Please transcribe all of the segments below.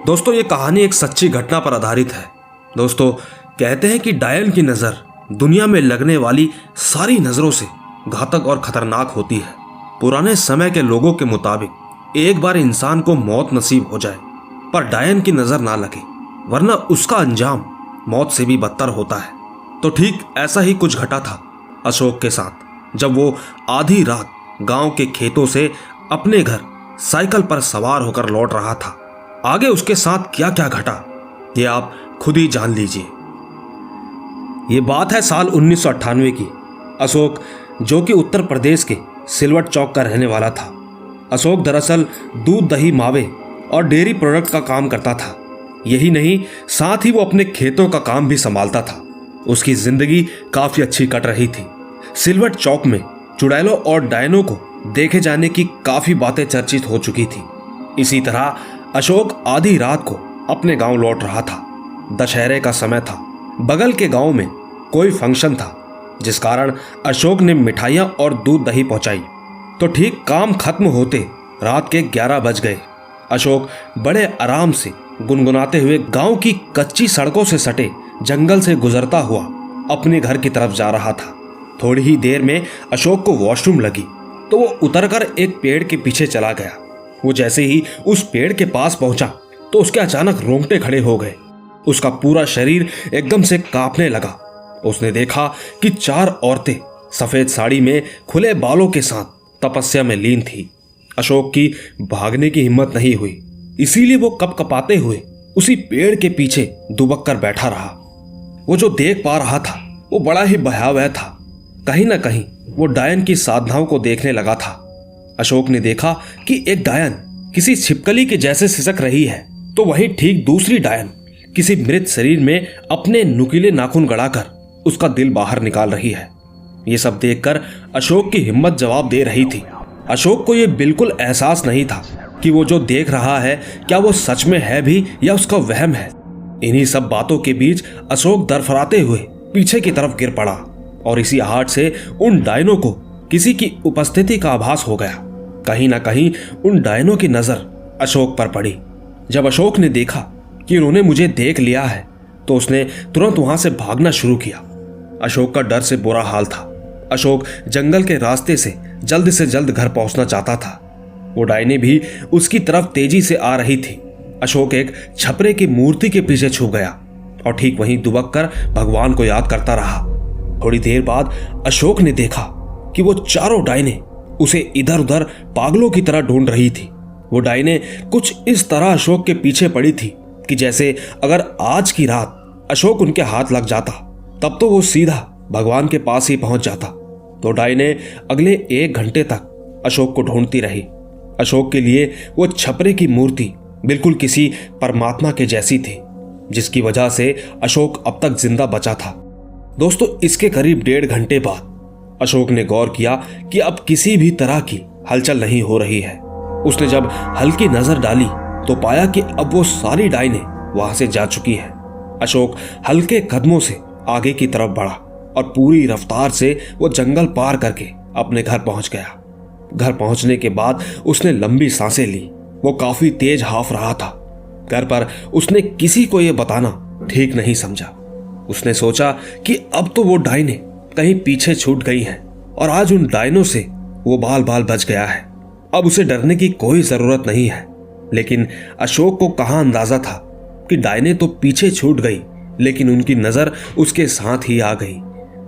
दोस्तों ये कहानी एक सच्ची घटना पर आधारित है। दोस्तों कहते हैं कि डायन की नज़र दुनिया में लगने वाली सारी नज़रों से घातक और खतरनाक होती है। पुराने समय के लोगों के मुताबिक एक बार इंसान को मौत नसीब हो जाए पर डायन की नज़र ना लगे, वरना उसका अंजाम मौत से भी बदतर होता है। तो ठीक ऐसा ही कुछ घटा था अशोक के साथ, जब वो आधी रात गांव के खेतों से अपने घर साइकिल पर सवार होकर लौट रहा था। आगे उसके साथ क्या क्या घटा ये आप खुद ही जान लीजिए। ये बात है साल 1998 की। अशोक जो कि उत्तर प्रदेश के सिलवट चौक का रहने वाला था। अशोक दरअसल दूध, दही, मावे और डेयरी प्रोडक्ट का काम करता था। यही नहीं, साथ ही वो अपने खेतों का काम भी संभालता था। उसकी जिंदगी काफी अच्छी कट रही थी। सिलवट चौक में चुड़ैलों और डायनों को देखे जाने की काफी बातें चर्चित हो चुकी थी। इसी तरह अशोक आधी रात को अपने गांव लौट रहा था। दशहरे का समय था। बगल के गांव में कोई फंक्शन था, जिस कारण अशोक ने मिठाइयां और दूध दही पहुंचाई। तो ठीक काम खत्म होते रात के 11 बज गए। अशोक बड़े आराम से गुनगुनाते हुए गांव की कच्ची सड़कों से सटे जंगल से गुजरता हुआ अपने घर की तरफ जा रहा था। थोड़ी ही देर में अशोक को वॉशरूम लगी तो वो उतरकर एक पेड़ के पीछे चला गया। वो जैसे ही उस पेड़ के पास पहुंचा तो उसके अचानक रोंगटे खड़े हो गए। उसका पूरा शरीर एकदम से कांपने लगा। उसने देखा कि 4 औरतें सफेद साड़ी में खुले बालों के साथ तपस्या में लीन थी। अशोक की भागने की हिम्मत नहीं हुई, इसीलिए वो कपकपाते हुए उसी पेड़ के पीछे दुबक कर बैठा रहा। वो जो देख पा रहा था वो बड़ा ही भयावह था। कहीं ना कहीं वो डायन की साधनाओं को देखने लगा था। अशोक ने देखा कि एक डायन किसी छिपकली के जैसे सिसक रही है, तो वहीं ठीक दूसरी डायन किसी मृत शरीर में अपने नुकीले नाखून गड़ाकर उसका दिल बाहर निकाल रही है। ये सब देखकर अशोक की हिम्मत जवाब दे रही थी। अशोक को यह बिल्कुल एहसास नहीं था कि वो जो देख रहा है क्या वो सच में है भी या उसका वहम है। इन्हीं सब बातों के बीच अशोक दरफराते हुए पीछे की तरफ गिर पड़ा और इसी आहट से उन डायनों को किसी की उपस्थिति का आभास हो गया। कहीं ना कहीं उन डायनों की नजर अशोक पर पड़ी। जब अशोक ने देखा कि उन्होंने मुझे देख लिया है तो उसने तुरंत वहां से भागना शुरू किया। अशोक का डर से बुरा हाल था। अशोक जंगल के रास्ते से जल्द घर पहुंचना चाहता था। वो डायने भी उसकी तरफ तेजी से आ रही थी। अशोक एक छपरे की मूर्ति के पीछे छुप गया और ठीक वहीं दुबक कर भगवान को याद करता रहा। थोड़ी देर बाद अशोक ने देखा कि वो चारों डायने उसे इधर उधर पागलों की तरह ढूंढ रही थी। वो डायने कुछ इस तरह अशोक के पीछे पड़ी थी कि जैसे अगर आज की रात अशोक उनके हाथ लग जाता तब तो वो सीधा भगवान के पास ही पहुंच जाता। तो डायने अगले 1 घंटे तक अशोक को ढूंढती रही। अशोक के लिए वो छपरे की मूर्ति बिल्कुल किसी परमात्मा के जैसी थी, जिसकी वजह से अशोक अब तक जिंदा बचा था। दोस्तों इसके करीब 1.5 घंटे बाद अशोक ने गौर किया कि अब किसी भी तरह की हलचल नहीं हो रही है। उसने जब हल्की नजर डाली तो पाया कि अब वो सारी डायने वहां से जा चुकी है। अशोक हल्के कदमों से आगे की तरफ बढ़ा और पूरी रफ्तार से वो जंगल पार करके अपने घर पहुंच गया। घर पहुंचने के बाद उसने लंबी सांसें ली। वो काफी तेज हाफ रहा था। घर पर उसने किसी को यह बताना ठीक नहीं समझा। उसने सोचा कि अब तो वो डायने कहीं पीछे छूट गई हैं और आज उन डायनों से वो बाल बाल बच गया है। अब उसे डरने की कोई जरूरत नहीं है। लेकिन अशोक को कहां अंदाजा था कि डायने तो पीछे छूट गई, लेकिन उनकी नजर उसके साथ ही आ गई।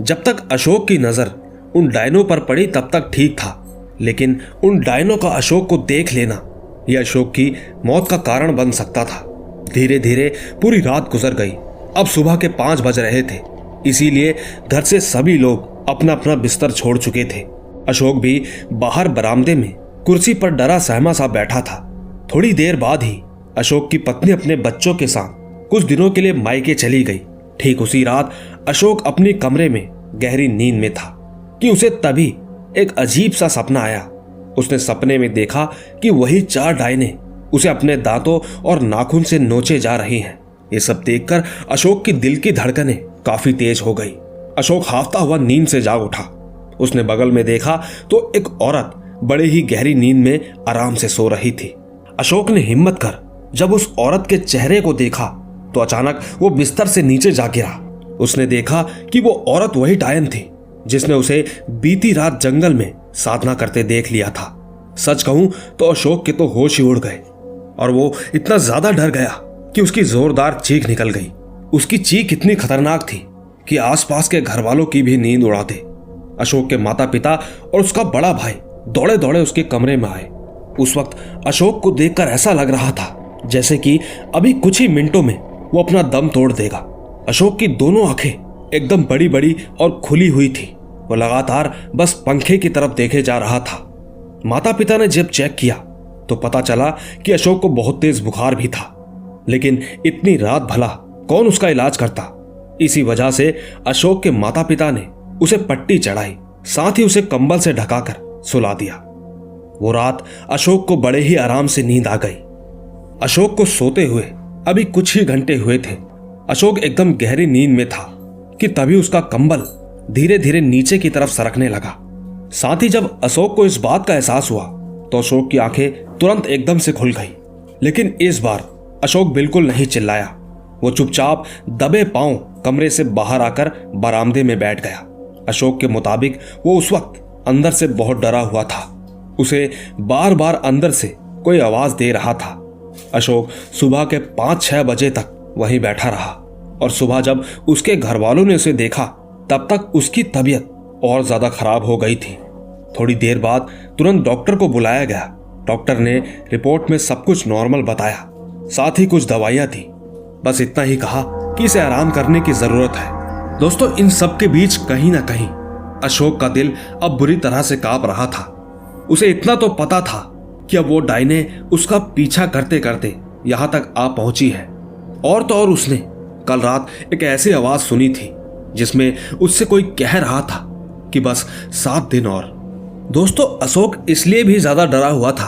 जब तक अशोक की नजर उन डायनों पर पड़ी तब तक ठीक था, लेकिन उन डायनों का अशोक को देख लेना यह अशोक की मौत का कारण बन सकता था। धीरे धीरे पूरी रात गुजर गई। अब सुबह के 5 बज रहे थे, इसीलिए घर से सभी लोग अपना अपना बिस्तर छोड़ चुके थे। अशोक भी बाहर बरामदे में कुर्सी पर डरा सहमा सा बैठा था। थोड़ी देर बाद ही अशोक की पत्नी अपने बच्चों के साथ कुछ दिनों के लिए मायके चली गई। ठीक उसी रात अशोक अपने कमरे में गहरी नींद में था कि उसे तभी एक अजीब सा सपना आया। उसने सपने में देखा कि वही 4 डायने उसे अपने दांतों और नाखून से नोचे जा रही हैं। ये सब देखकर अशोक की दिल की धड़कनें काफी तेज हो गई। अशोक हाफता हुआ नींद से जाग उठा। उसने बगल में देखा तो एक औरत बड़े ही गहरी नींद में आराम से सो रही थी। अशोक ने हिम्मत कर जब उस औरत के चेहरे को देखा तो अचानक वो बिस्तर से नीचे जा गिरा। उसने देखा कि वो औरत वही डायन थी जिसने उसे बीती रात जंगल में साधना करते देख लिया था। सच कहूं तो अशोक के तो होश ही उड़ गए और वो इतना ज्यादा डर गया कि उसकी जोरदार चीख निकल गई। उसकी चीख इतनी खतरनाक थी कि आसपास के घर वालों की भी नींद उड़ा दे। अशोक के माता पिता और उसका बड़ा भाई दौड़े दौड़े उसके कमरे में आए। उस वक्त अशोक को देखकर ऐसा लग रहा था जैसे कि अभी कुछ ही मिनटों में वो अपना दम तोड़ देगा। अशोक की दोनों आंखें एकदम बड़ी बड़ी और खुली हुई थी। वो लगातार बस पंखे की तरफ देखे जा रहा था। माता पिता ने जब चेक किया तो पता चला कि अशोक को बहुत तेज बुखार भी था, लेकिन इतनी रात भला कौन उसका इलाज करता। इसी वजह से अशोक के माता पिता ने उसे पट्टी चढ़ाई, साथ ही उसे कंबल से ढकाकर सुला दिया। वो रात अशोक को बड़े ही आराम से नींद आ गई। अशोक को सोते हुए अभी कुछ ही घंटे हुए थे। अशोक एकदम गहरी नींद में था कि तभी उसका कंबल धीरे धीरे नीचे की तरफ सरकने लगा। साथ ही जब अशोक को इस बात का एहसास हुआ तो अशोक की आंखें तुरंत एकदम से खुल गई। लेकिन इस बार अशोक बिल्कुल नहीं चिल्लाया। वो चुपचाप दबे पांव कमरे से बाहर आकर बरामदे में बैठ गया। अशोक के मुताबिक वो उस वक्त अंदर से बहुत डरा हुआ था। उसे बार बार अंदर से कोई आवाज दे रहा था। अशोक सुबह के 5-6 बजे तक वहीं बैठा रहा और सुबह जब उसके घर वालों ने उसे देखा तब तक उसकी तबीयत और ज्यादा खराब हो गई थी। थोड़ी देर बाद तुरंत डॉक्टर को बुलाया गया। डॉक्टर ने रिपोर्ट में सब कुछ नॉर्मल बताया, साथ ही कुछ दवाइयां दी। बस इतना ही कहा कि इसे आराम करने की जरूरत है। दोस्तों, इन सब के बीच कहीं ना कहीं अशोक का दिल अब बुरी तरह से कांप रहा था। उसे इतना तो पता था कि अब वो डायने उसका पीछा करते करते यहां तक आ पहुंची है। और तो और उसने कल रात एक ऐसी आवाज सुनी थी जिसमें उससे कोई कह रहा था कि बस 7 दिन और। दोस्तों, अशोक इसलिए भी ज्यादा डरा हुआ था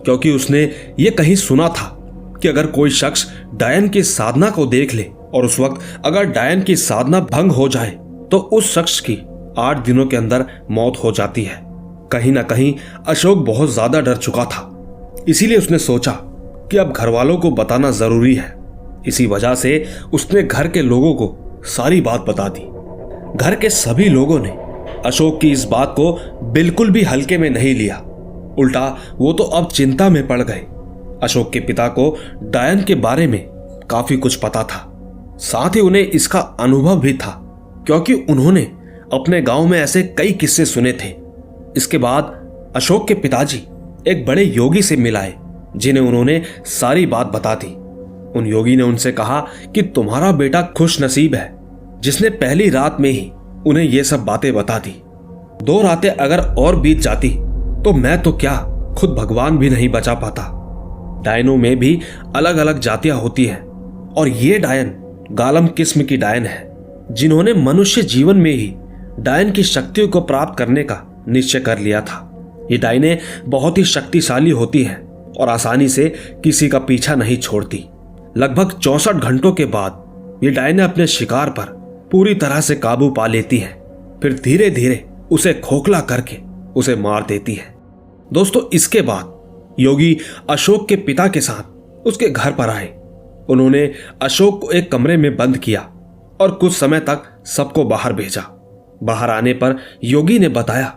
क्योंकि उसने ये कहीं सुना था कि अगर कोई शख्स डायन की साधना को देख ले और उस वक्त अगर डायन की साधना भंग हो जाए तो उस शख्स की 8 दिनों के अंदर मौत हो जाती है। कहीं ना कहीं अशोक बहुत ज्यादा डर चुका था। इसीलिए उसने सोचा कि अब घर वालों को बताना जरूरी है। इसी वजह से उसने घर के लोगों को सारी बात बता दी। घर के सभी लोगों ने अशोक की इस बात को बिल्कुल भी हल्के में नहीं लिया। उल्टा वो तो अब चिंता में पड़ गए। अशोक के पिता को डायन के बारे में काफी कुछ पता था, साथ ही उन्हें इसका अनुभव भी था क्योंकि उन्होंने अपने गांव में ऐसे कई किस्से सुने थे। इसके बाद अशोक के पिताजी एक बड़े योगी से मिलाए जिन्हें उन्होंने सारी बात बता दी। उन योगी ने उनसे कहा कि तुम्हारा बेटा खुश नसीब है जिसने पहली रात में ही उन्हें ये सब बातें बता दी। 2 रातें अगर और बीत जाती तो मैं तो क्या, खुद भगवान भी नहीं बचा पाता। डायनों में भी अलग अलग जातियां होती हैं और ये डायन गालम किस्म की डायन है जिन्होंने मनुष्य जीवन में ही डायन की शक्तियों को प्राप्त करने का निश्चय कर लिया था। ये डायनें बहुत ही शक्तिशाली होती हैं और आसानी से किसी का पीछा नहीं छोड़ती। लगभग 64 घंटों के बाद ये डायनें अपने शिकार पर पूरी तरह से काबू पा लेती हैं, फिर धीरे धीरे उसे खोखला करके उसे मार देती है। दोस्तों, इसके बाद योगी अशोक के पिता के साथ उसके घर पर आए। उन्होंने अशोक को एक कमरे में बंद किया और कुछ समय तक सबको बाहर भेजा। बाहर आने पर योगी ने बताया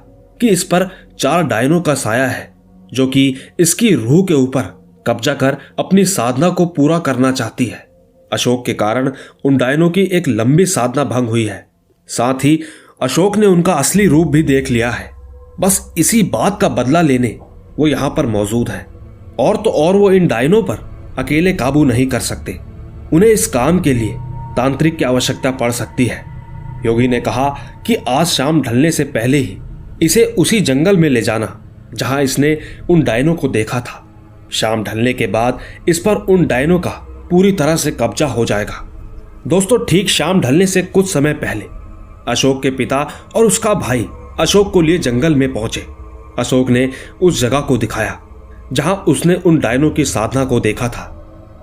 कि इस पर 4 डायनों का साया है जो कि इसकी रूह के ऊपर कब्जा कर अपनी साधना को पूरा करना चाहती है। अशोक के कारण उन डायनों की एक लंबी साधना भंग हुई है। साथ ही अशोक ने उनका असली रूप भी देख लिया है। बस इसी बात का बदला लेने वो यहां पर मौजूद है। और तो और वो इन डायनों पर अकेले काबू नहीं कर सकते। उन्हें इस काम के लिए तांत्रिक की आवश्यकता पड़ सकती है। योगी ने कहा कि आज शाम ढलने से पहले ही इसे उसी जंगल में ले जाना जहां इसने उन डायनों को देखा था। शाम ढलने के बाद इस पर उन डायनों का पूरी तरह से कब्जा हो जाएगा। दोस्तों, ठीक शाम ढलने से कुछ समय पहले अशोक के पिता और उसका भाई अशोक को लिए जंगल में पहुंचे। अशोक ने उस जगह को दिखाया जहां उसने उन डायनों की साधना को देखा था।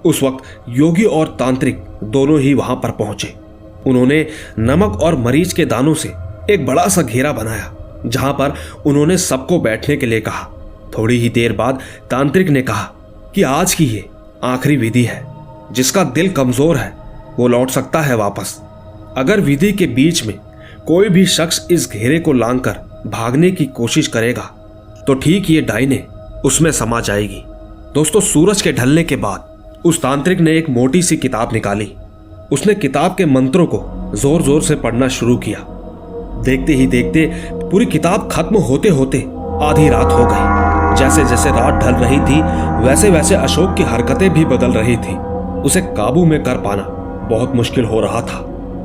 उस वक्त योगी और तांत्रिक दोनों ही वहां पर पहुंचे। उन्होंने नमक और मरीच के दानों से एक बड़ा सा घेरा बनाया जहां पर उन्होंने सबको बैठने के लिए कहा। थोड़ी ही देर बाद तांत्रिक ने कहा कि आज की ये आखिरी विधि है। जिसका दिल कमजोर है वो लौट सकता है वापस। अगर विधि के बीच में कोई भी शख्स इस घेरे को लांघकर भागने की कोशिश करेगा तो ठीक ये डायने उसमें समा जाएगी। दोस्तों, सूरज के ढलने के बाद उस तांत्रिक ने एक मोटी सी किताब निकाली। उसने किताब के मंत्रों को जोर जोर से पढ़ना शुरू किया। देखते ही देखते पूरी किताब खत्म होते होते आधी रात हो गई। जैसे जैसे रात ढल रही थी वैसे वैसे अशोक की हरकतें भी बदल रही थी। उसे काबू में कर पाना बहुत मुश्किल हो रहा था।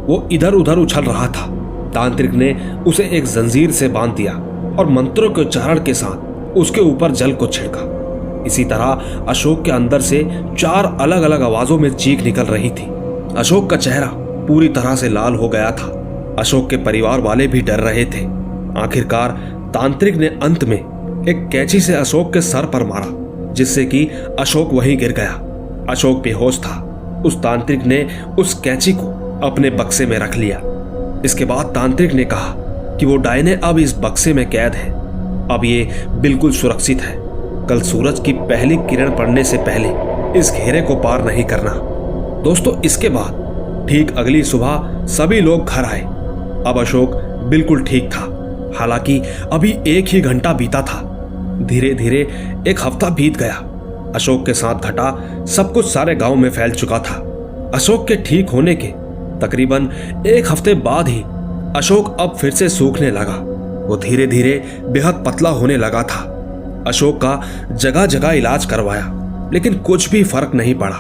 वो इधर उधर उछल रहा था। तांत्रिक ने उसे एक जंजीर से बांध दिया और मंत्रों के उच्चारण के साथ उसके ऊपर जल को छिड़का। इसी तरह अशोक के अंदर से 4 अलग अलग आवाजों में चीख निकल रही थी। अशोक का चेहरा पूरी तरह से लाल हो गया था। अशोक के परिवार वाले भी डर रहे थे। आखिरकार तांत्रिक ने अंत में एक कैंची से अशोक के सर पर मारा, जिससे कि अशोक वहीं गिर गया। अशोक बेहोश था। उस तांत्रिक ने उस कैंची को अपने बक्से में रख लिया। इसके बाद तांत्रिक ने कहा कि वो डायने अब इस बक्से में कैद है। अब ये बिल्कुल सुरक्षित है। कल सूरज की पहली किरण पड़ने से पहले इस घेरे को पार नहीं करना। दोस्तों, इसके बाद ठीक अगली सुबह सभी लोग घर आए। अब अशोक बिल्कुल ठीक था। हालांकि अभी 1 ही घंटा बीता था। धीरे धीरे 1 हफ्ता बीत गया। अशोक के साथ घटा सब कुछ सारे गांव में फैल चुका था। अशोक के ठीक होने के तकरीबन 1 हफ्ते बाद ही अशोक अब फिर से सूखने लगा। वो धीरे धीरे बेहद पतला होने लगा था। अशोक का जगह जगह इलाज करवाया, लेकिन कुछ भी फर्क नहीं पड़ा।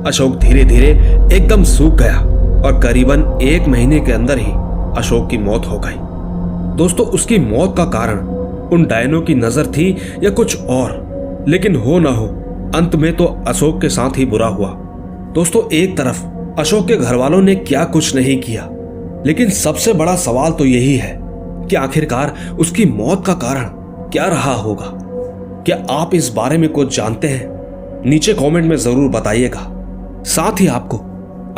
अशोक धीरे धीरे एकदम सूख गया और करीबन 1 महीने के अंदर ही अशोक की मौत हो गई। दोस्तों, उसकी मौत का कारण उन डायनों की नजर थी या कुछ और, लेकिन हो ना हो अंत में तो अशोक के साथ ही बुरा हुआ। दोस्तों, एक तरफ अशोक के घर वालों ने क्या कुछ नहीं किया, लेकिन सबसे बड़ा सवाल तो यही है कि आखिरकार उसकी मौत का कारण क्या रहा होगा। क्या आप इस बारे में कुछ जानते हैं? नीचे कमेंट में जरूर बताइएगा। साथ ही आपको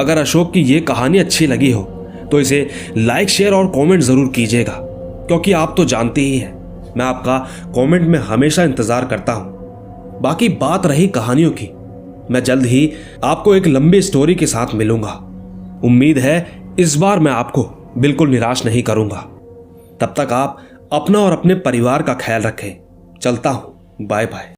अगर अशोक की ये कहानी अच्छी लगी हो तो इसे लाइक, शेयर और कमेंट जरूर कीजिएगा, क्योंकि आप तो जानते ही हैं मैं आपका कमेंट में हमेशा इंतजार करता हूं। बाकी बात रही कहानियों की, मैं जल्द ही आपको एक लंबी स्टोरी के साथ मिलूंगा। उम्मीद है इस बार मैं आपको बिल्कुल निराश नहीं करूंगा। तब तक आप अपना और अपने परिवार का ख्याल रखें। चलता हूं, बाय बाय।